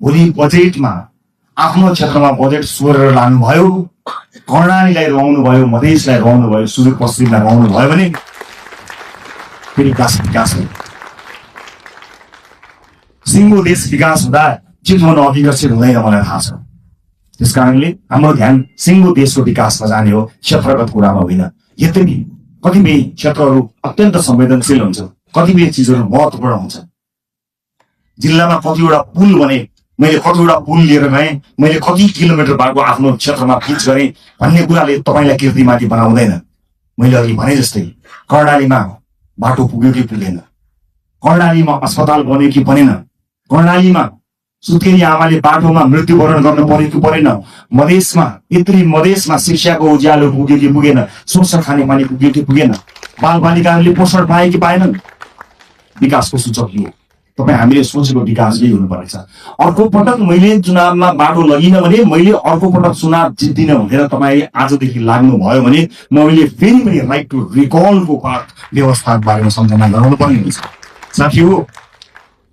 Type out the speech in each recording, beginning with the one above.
भोलि बजेटमा आफ्नो क्षेत्रमा बजेट सोरेर लानुभयो, कर्णालीलाई रुवाउनु भयो, मधेसलाई रुवाउनु भयो, सुदूरपश्चिमलाई रुवाउनु भयो भने फेरि विकास हो। सिङ्गो देश विकास हुँदा चितवन अविकसित हुँदैन, मलाई थाहा छ। त्यस कारणले हाम्रो ध्यान सिङ्गो देशको विकासमा जाने हो, क्षेत्रगत कुरामा होइन। यद्यपि कतिपय क्षेत्रहरू अत्यन्त संवेदनशील हुन्छ, कतिपय चिजहरू महत्त्वपूर्ण हुन्छ। जिल्लामा कतिवटा पुल बने, मैले कतिवटा पुल लिएर गएँ, मैले कति किलोमिटर बाटो आफ्नो क्षेत्रमा पिच गरेँ भन्ने कुराले तपाईँलाई कीर्तिमाथि बनाउँदैन। मैले अघि भने जस्तै कर्णालीमा बाटो पुग्यो कि पुगेन, कर्णालीमा अस्पताल बन्यो कि बनेन, कर्णालीमा सुत्केरी आमाले बाटोमा मृत्युवरण गर्न पर्यो कि परेन, मधेसमा शिक्षाको उज्यालो पुग्यो कि पुगेन, स्वच्छ खानेपानी पुग्यो कि पुगेन, बालबालिकाहरूले पोषण पाए कि पाएनन्। विकासको सूचक यो तपाईँ हामीले सोचेको विकास यही हुनुपर्नेछ। अर्को पटक मैले चुनावमा बाटो लगिनँ भने, मैले अर्को पटक चुनाव जित्दिन भनेर तपाईँ आजदेखि लाग्नु भयो भने मैले फेरि पनि राइट टु रिकलको व्यवस्था बारेमा सम्झना गराउनु पर्ने हुन्छ। साथीहरू,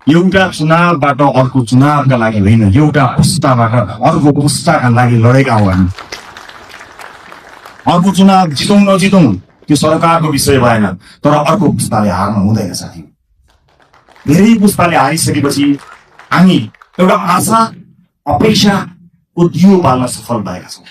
एउटा चुनावबाट अर्को चुनावका लागि होइन, एउटा पुस्ताबाट अर्को पुस्ताका लागि लडेका हो हामी। अर्को चुनाव जितौँ नजितौँ त्यो सरकारको विषय भएन, तर अर्को पुस्ताले हार्नु हुँदैन साथी। धेरै पुस्ताले हारिसकेपछि हामी एउटा आशा अपेक्षाको दियो बाल्न सफल भएका छौँ।